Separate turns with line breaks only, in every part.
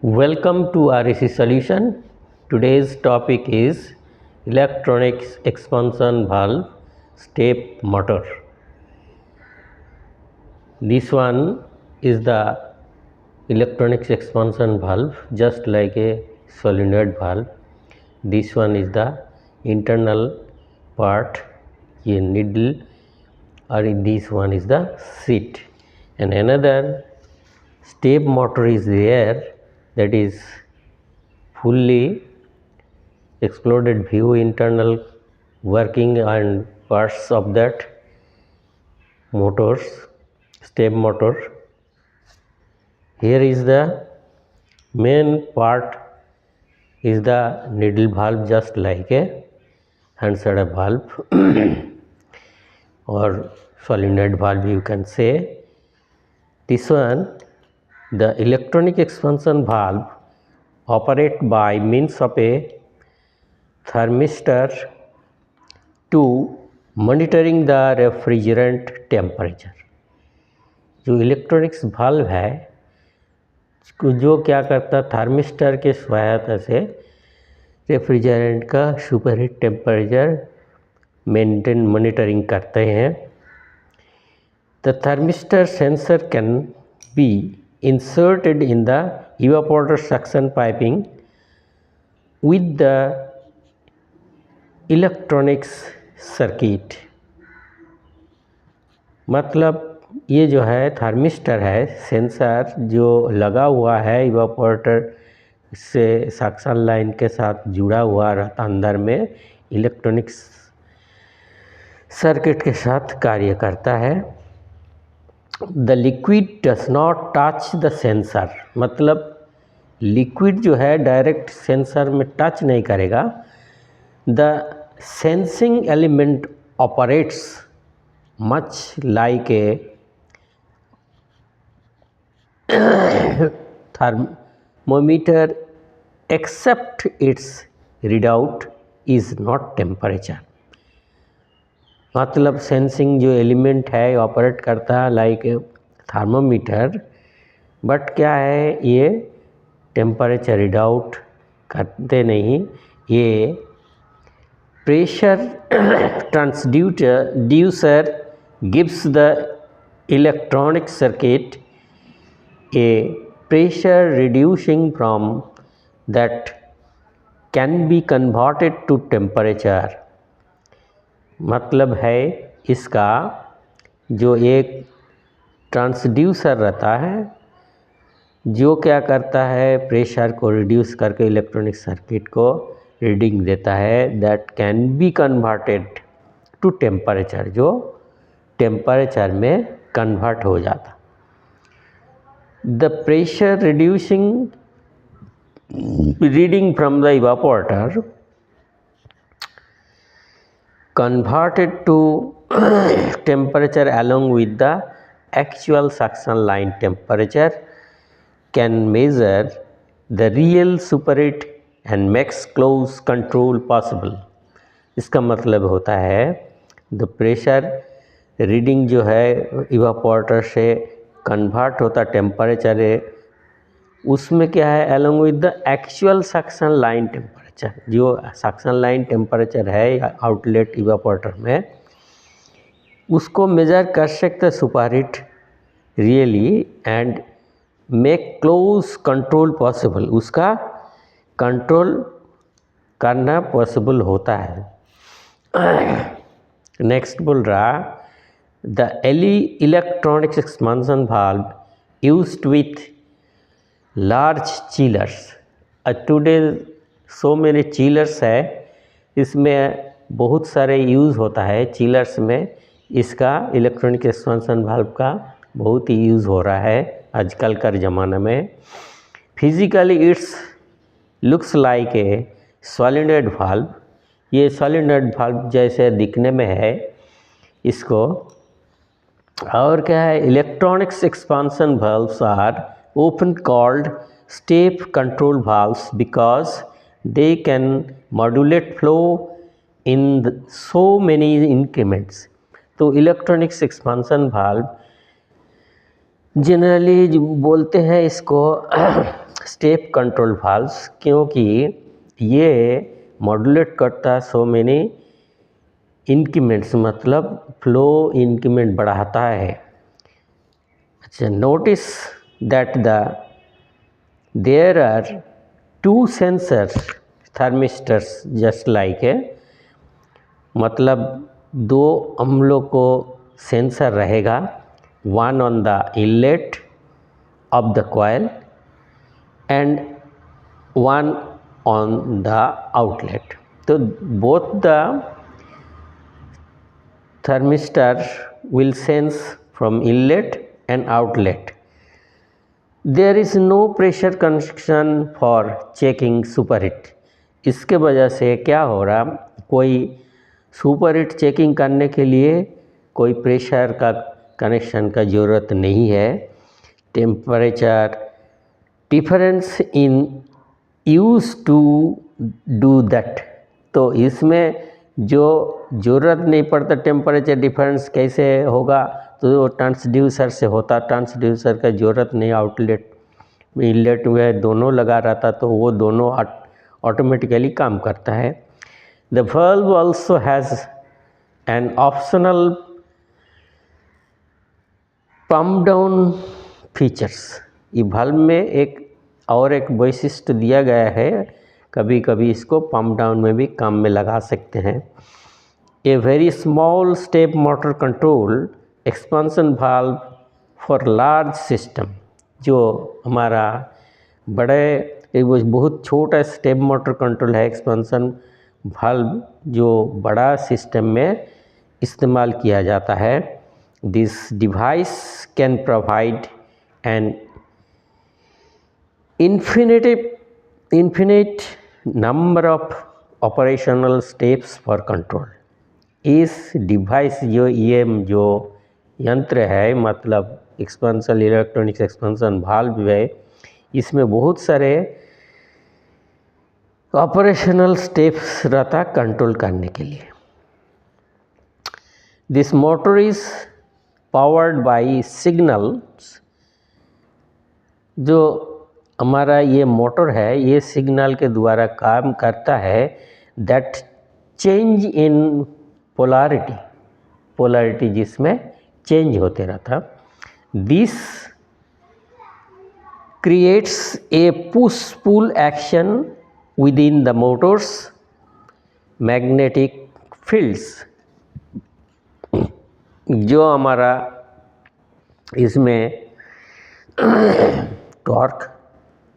Welcome to REC Solution. Today's topic is electronics expansion valve step motor. This one is the electronics expansion valve, just like a solenoid valve. This one is the internal part, a needle, or this one is the seat, and another step motor is there, that is fully exploded view internal working and parts of that motors, step motor. Here is the main part is the needle valve, just like a Hansard valve or solenoid valve you can say. This one, the electronic expansion valve operate by means of a thermistor to monitoring the refrigerant temperature. जो electronics valve है जो क्या करता है, thermistor के सहायता से refrigerant का super heat temperature maintain monitoring करते हैं. The thermistor sensor can be inserted in the evaporator suction piping with the electronics circuit. मतलब ये जो है थर्मिस्टर है, सेंसर जो लगा हुआ है इवापोरेटर से सक्शन लाइन के साथ जुड़ा हुआ रहता, अंदर में इलेक्ट्रॉनिक्स सर्किट के साथ कार्य करता है. The liquid does not touch the sensor. मतलब लिक्विड जो है डायरेक्ट सेंसर में टच नहीं करेगा. The sensing element operates much like a thermometer except its readout is not temperature. मतलब सेंसिंग जो एलिमेंट है ऑपरेट करता है लाइक थर्मोमीटर, बट क्या है ये टेम्परेचर रीडआउट करते नहीं. ये pressure transducer gives the electronic circuit a pressure reducing from that can be converted to temperature. मतलब है इसका जो एक ट्रांसड्यूसर रहता है जो क्या करता है प्रेशर को रिड्यूस करके इलेक्ट्रॉनिक सर्किट को रीडिंग देता है, that can be converted to temperature, जो टेम्परेचर में कन्वर्ट हो जाता. The pressure reducing reading from the evaporator converted to temperature along with the actual suction line temperature can measure the real superheat and makes close control possible. इसका मतलब होता है the pressure reading जो है evaporator से convert होता temperature है, उसमें क्या है along with the actual suction line temperature. जो सक्शन लाइन टेम्परेचर है आउटलेट इवापोरेटर में, उसको मेजर कर सकते super heat really and make close control possible. उसका कंट्रोल करना पॉसिबल होता है. नेक्स्ट बोल रहा, the electronics expansion valve used with large chillers. Today so many chillers है, इसमें बहुत सारे यूज़ होता है चिलर्स में. इसका इलेक्ट्रॉनिक एक्सपेंशन वाल्व का बहुत ही यूज़ हो रहा है आजकल का ज़माना में. Physically it's looks like a solenoid valve. ये सॉलिनॉइड वाल्व जैसे दिखने में है इसको. और क्या है, electronics expansion valves are often called step control valves because they can modulate flow in so many increments. तो इलेक्ट्रॉनिक्स एक्सपांसन वाल्व जनरली बोलते हैं इसको स्टेप कंट्रोल वाल्व्स, क्योंकि ये मॉड्यूलेट करता है सो मेनी इंक्रीमेंट्स, मतलब फ्लो इंक्रीमेंट बढ़ाता है। अच्छा, notice that there are two sensors thermistors just like है, मतलब दो हम लोग को सेंसर रहेगा, one on the inlet of the coil and one on the outlet. तो both the thermistor will sense from inlet and outlet. There is no pressure connection for checking superheat. इसके वजह से क्या हो रहा, कोई सुपरहीट चेकिंग करने के लिए कोई प्रेशर का कनेक्शन का ज़रूरत नहीं है। Temperature difference in use to do that, तो इसमें जो ज़रूरत नहीं पड़ता टेम्परेचर डिफरेंस कैसे होगा, तो वो ट्रांसड्यूसर से होता, ट्रांसड्यूसर का ज़रूरत नहीं, आउटलेट इनलेट में दोनों लगा रहता, तो वो दोनों ऑटोमेटिकली काम करता है। The valve also has an optional pump down features. ये वाल्व में एक वैशिष्ट्य दिया गया है, कभी कभी इसको पम्प डाउन में भी काम में लगा सकते हैं। A very small step motor control expansion valve for large system, जो हमारा एक बहुत छोटा स्टेप मोटर कंट्रोल है, एक्सपेंशन वाल्व जो बड़ा सिस्टम में इस्तेमाल किया जाता है। This device can provide an infinite number of operational steps for control। इस डिवाइस जो यंत्र है, मतलब एक्सपेंशन इलेक्ट्रॉनिक्स एक्सपेंशन वाल्व है, इसमें बहुत सारे ऑपरेशनल स्टेप्स रहता कंट्रोल करने के लिए। This motor is powered by signals, जो हमारा ये मोटर है ये सिग्नल के द्वारा काम करता है, दैट चेंज इन पोलैरिटी जिसमें चेंज होते रहता। This creates a push pull action within the motors magnetic fields. जो हमारा इसमें टॉर्क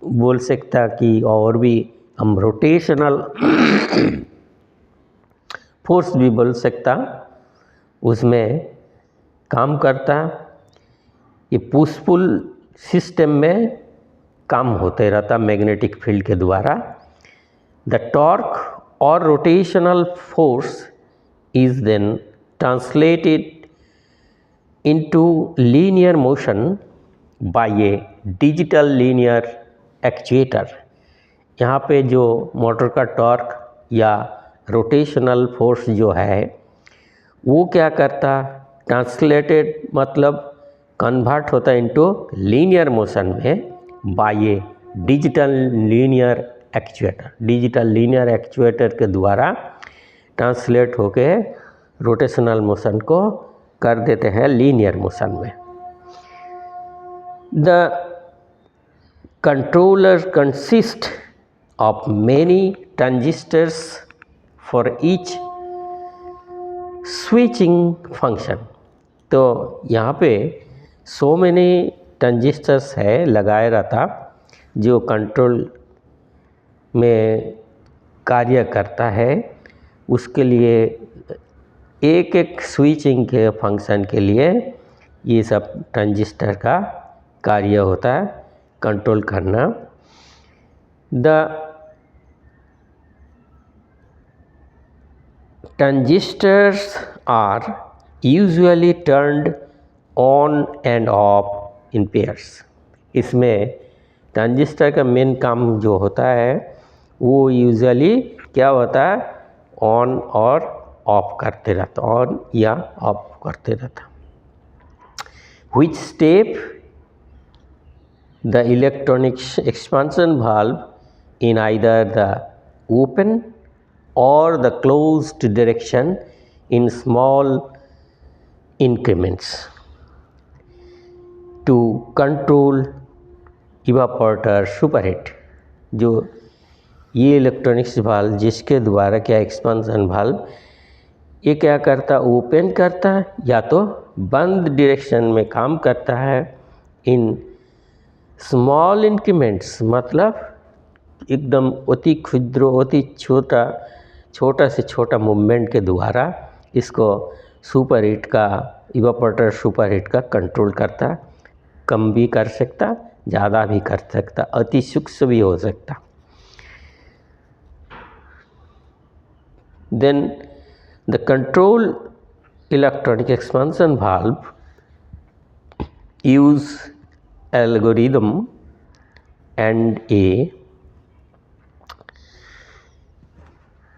बोल सकता कि, और भी हम रोटेशनल फोर्स भी बोल सकता, उसमें काम करता। ये पुश पुल सिस्टम में काम होते रहता मैग्नेटिक फील्ड के द्वारा। The torque or rotational force is then translated into linear motion by a digital linear actuator. यहाँ पे जो मोटर का टॉर्क या रोटेशनल फोर्स जो है वो क्या करता, ट्रांसलेटेड मतलब कन्वर्ट होता इनटू लीनियर मोशन में bye a digital linear actuator के द्वारा ट्रांसलेट होके रोटेशनल मोशन को कर देते हैं लीनियर मोशन में। The controller consists of many transistors for each switching function। तो यहाँ पे so many transistors है लगाए रहता, जो कंट्रोल में कार्य करता है। उसके लिए एक एक स्विचिंग के फंक्शन के लिए ये सब ट्रांजिस्टर का कार्य होता है, कंट्रोल करना। The transistors are usually turned on and off in pairs. इसमें ट्रांजिस्टर का मेन काम जो होता है वो यूजुअली क्या होता है, ऑन और ऑफ करते रहता, ऑन या ऑफ करते रहता। Which step the electronic expansion valve in either the open or the closed direction in small increments to control evaporator superheat। जो ये इलेक्ट्रॉनिक्स वाल्व जिसके द्वारा क्या एक्सपांसन वाल्व ये क्या करता, ओपन करता है या तो बंद डायरेक्शन में काम करता है इन स्मॉल इंक्रीमेंट्स, मतलब एकदम अति क्षुद्र अति छोटा से छोटा मूवमेंट के द्वारा इसको सुपर हीट का इवापोरेटर सुपर हीट का कंट्रोल करता, कम भी कर सकता, ज़्यादा भी कर सकता, अति सूक्ष्म भी हो सकता। Then the control electronic expansion valve use algorithm and a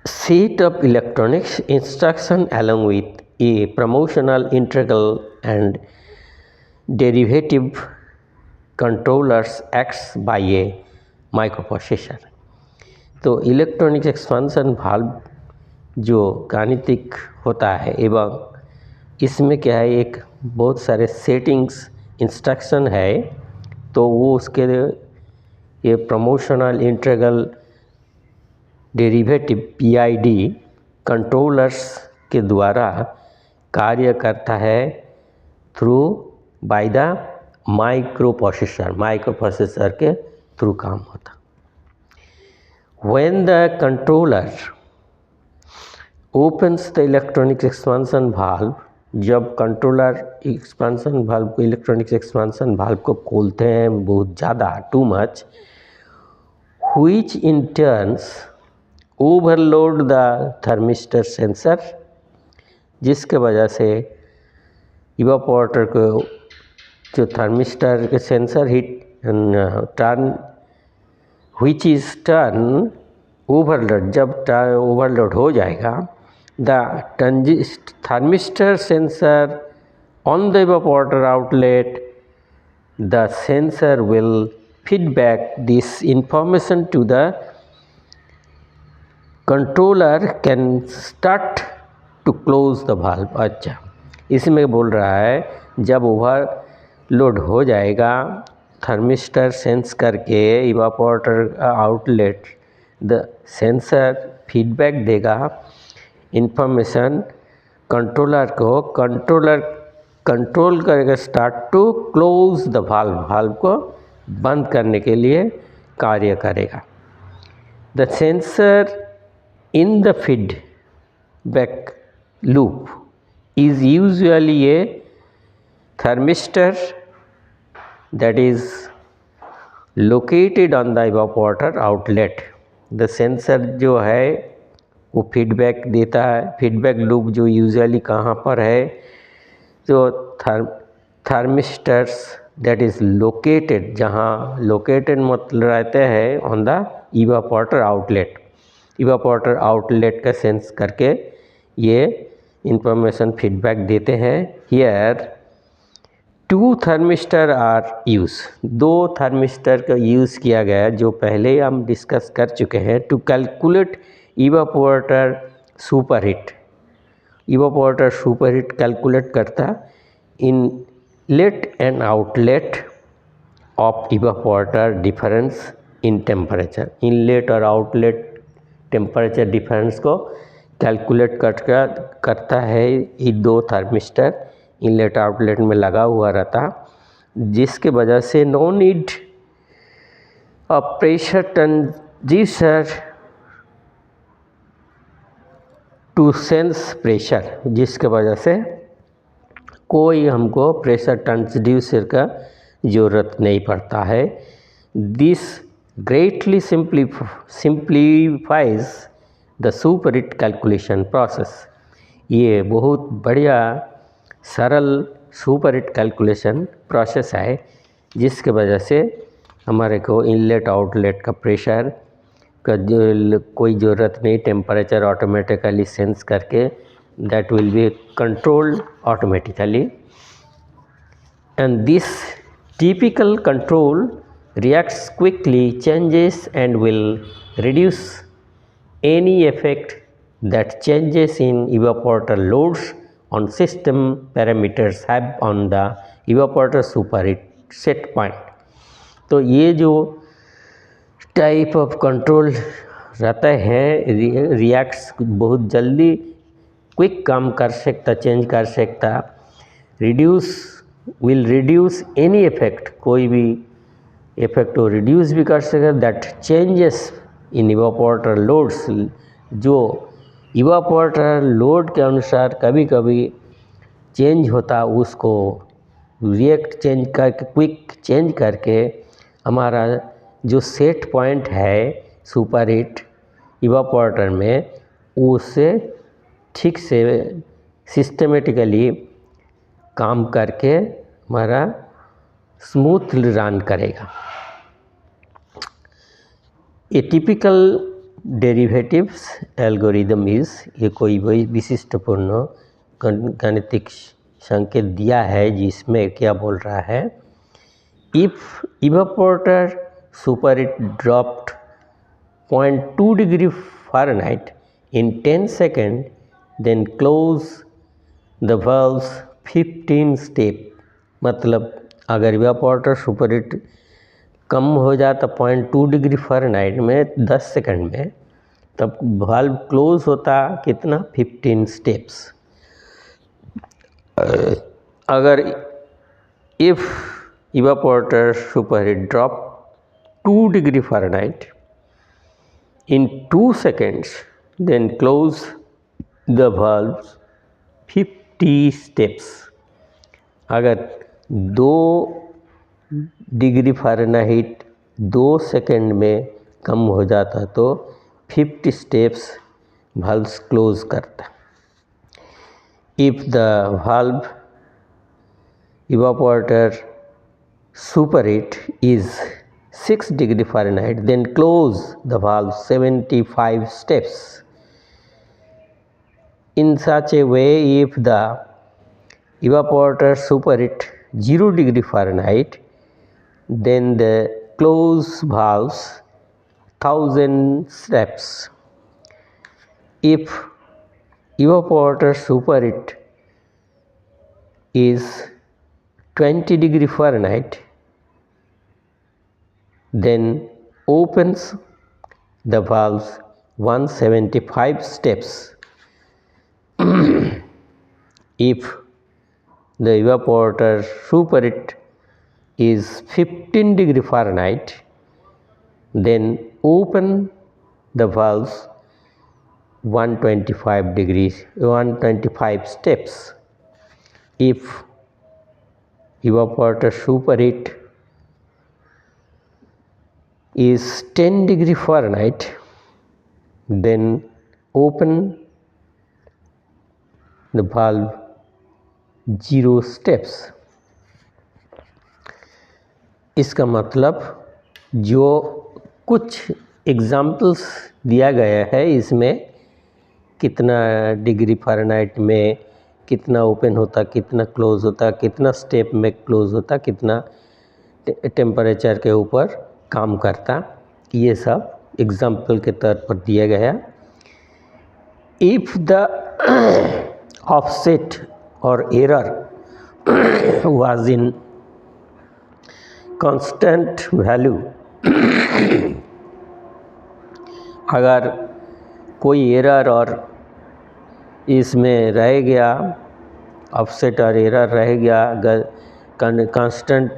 set of electronics instruction along with a promotional integral and derivative controllers acts by a microprocessor। तो इलेक्ट्रॉनिक एक्सपेंशन वाल्व जो गाणितिक होता है एवं इसमें क्या है, एक बहुत सारे सेटिंग्स इंस्ट्रक्शन है, तो वो उसके ये promotional integral derivative PID controllers के द्वारा कार्य करता है थ्रू बाय द माइक्रोप्रोसेसर के थ्रू काम होता। When the controller opens the electronic expansion valve, जब कंट्रोलर एक्सपेंशन वाल्व को इलेक्ट्रॉनिक एक्सपेंशन वाल्व को खोलते हैं बहुत ज़्यादा too much, which in turns overload the thermistor sensor, जिसके वजह से इवापोरेटर को जो थर्मिस्टर के sensor heat turn which is turn overload, जब ओवरलोड हो जाएगा the thermistor sensor on the evaporator outlet, the sensor will feed back this information to the controller can start to close the valve। अच्छा, इसमें बोल रहा है जब overload हो जाएगा थर्मिस्टर सेंस करके evaporator outlet, the sensor feedback देगा इंफॉर्मेशन कंट्रोलर को, कंट्रोलर कंट्रोल करेगा start to close the valve, valve को बंद करने के लिए कार्य करेगा। The sensor in the feedback loop is usually a thermistor that is located on the evaporator outlet. The sensor जो है वो फीडबैक देता है, फीडबैक लूप जो यूजुअली कहाँ पर है, जो थर्मिस्टर्स दैट इज़ लोकेटेड, जहाँ लोकेटेड मतलब रहते हैं on the evaporator outlet, evaporator outlet का सेंस करके ये इंफॉर्मेशन फीडबैक देते हैं। Here two thermistor are use, दो थर्मिस्टर का यूज़ किया गया जो पहले हम डिस्कस कर चुके हैं, to calculate evaporator superheat. Evaporator superheat calculate करता inlet and outlet of evaporator difference in temperature, inlet और आउटलेट टेम्परेचर डिफरेंस को कैलकुलेट करता है। ये दो थर्मिस्टर इनलेट आउटलेट में लगा हुआ रहता, जिसके वजह से no need a pressure transducer to sense pressure, जिसके वजह से कोई हमको प्रेशर ट्रांसड्यूसर का ज़रूरत नहीं पड़ता है। This greatly simplifies the superheat calculation process, ये बहुत बढ़िया सरल सुपरहीट कैलकुलेशन प्रोसेस है, जिसके वजह से हमारे को इनलेट आउटलेट का प्रेशर का कोई ज़रूरत नहीं, टेम्परेचर ऑटोमेटिकली सेंस करके that will be controlled automatically. And this typical control reacts quickly, changes and will reduce any effect that changes in evaporator loads on system parameters have on the evaporator superheat set point. तो ये जो type of control रहता है reacts बहुत जल्दी quick काम कर सकता, चेंज कर सकता, विल रिड्यूस एनी इफेक्ट, कोई भी इफेक्ट को रिड्यूस भी कर सकता, that changes in evaporator loads, जो इवापोरेटर लोड के अनुसार कभी कभी चेंज होता उसको रिएक्ट चेंज करके क्विक चेंज करके हमारा जो सेट पॉइंट है सुपर हीट इवापोरेटर में उससे ठीक से सिस्टमेटिकली काम करके हमारा स्मूथ रन करेगा। ए टिपिकल डेरिवेटिव्स एल्गोरिदम इज, ये कोई विशिष्टपूर्ण गणितिक संकेत दिया है जिसमें क्या बोल रहा है, if evaporator superheat dropped 0.2 degree Fahrenheit in 10 seconds, then close the valves 15 step। मतलब अगर इवापोरेटर सुपरहीट कम हो जाता 0.2 डिग्री फ़ारेनहाइट में 10 सेकंड में, तब वाल्व क्लोज होता कितना 15 स्टेप्स। अगर if evaporator superheat drop 2 degree Fahrenheit in 2 seconds, then close the valves 50 steps। अगर 2 डिग्री फ़ारेनहाइट 2 सेकंड में कम हो जाता तो 50 स्टेप्स वाल्व्स क्लोज करता। If the valve evaporator superheat is 6 degree Fahrenheit, then close the valve 75 steps। In such a way, if the evaporator superheat 0 degree Fahrenheit, then the close valves 1000 steps। If evaporator superheat is 20 degree Fahrenheit, then opens the valves 175 steps। If the evaporator superheat is 15 degree Fahrenheit, then open the valves 125 steps। If evaporator superheat is 10 degree Fahrenheit, then open the valve 0 steps। इसका मतलब जो कुछ examples दिया गया है इसमें कितना degree Fahrenheit में कितना ओपन होता, कितना क्लोज होता, कितना स्टेप में क्लोज होता, कितना टेम्परेचर के ऊपर काम करता, ये सब एग्जाम्पल के तौर पर दिया गया। इफ़ द ऑफसेट और error was in constant value, अगर कोई एरर और इसमें रह गया, ऑफसेट और एरर रह गया कांस्टेंट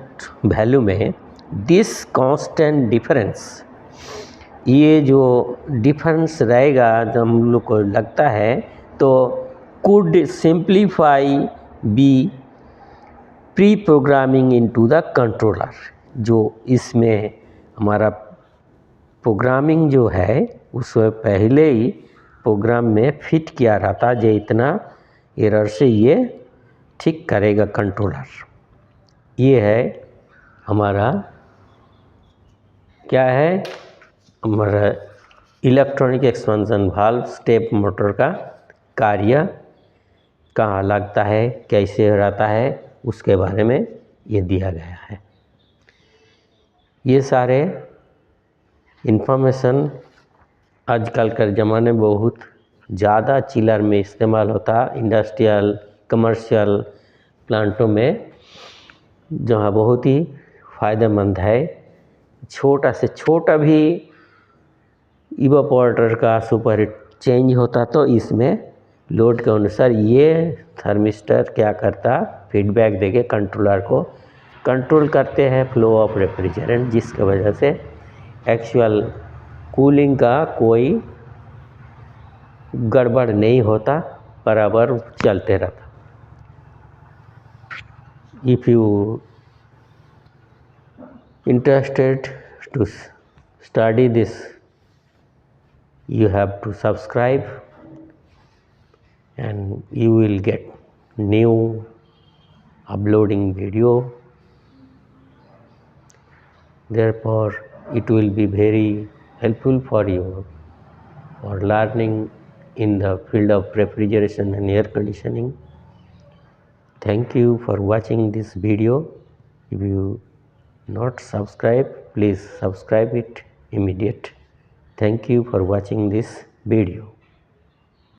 वैल्यू में, दिस कांस्टेंट डिफरेंस, ये जो डिफरेंस रहेगा जो हम लोग को लगता है, तो could simplify be pre programming into the controller. जो इसमें हमारा प्रोग्रामिंग जो है उसमें पहले ही प्रोग्राम में फिट किया रहता जो इतना एरर से ये ठीक करेगा कंट्रोलर। ये है हमारा क्या है, हमारा electronic expansion valve step motor का कार्य कहाँ लगता है, कैसे रहता है, उसके बारे में ये दिया गया है। ये सारे इन्फॉर्मेशन आजकल के ज़माने में बहुत ज़्यादा चिलर में इस्तेमाल होता है, इंडस्ट्रियल कमर्शियल प्लांटों में, जहाँ बहुत ही फ़ायदेमंद है। छोटा से छोटा भी इवापोरेटर का सुपर हीट चेंज होता तो इसमें लोड के अनुसार ये थर्मिस्टर क्या करता, फीडबैक देके कंट्रोलर को कंट्रोल करते हैं फ्लो ऑफ रेफ्रिजरेंट, जिसकी वजह से एक्चुअल कूलिंग का कोई गड़बड़ नहीं होता, बराबर चलते रहता। If you interested to study this, you have to subscribe and you will get new uploading video. Therefore it will be very helpful for you for learning in the field of refrigeration and air conditioning. Thank you for watching this video. If you not subscribe, please subscribe it immediate. Thank you for watching this video.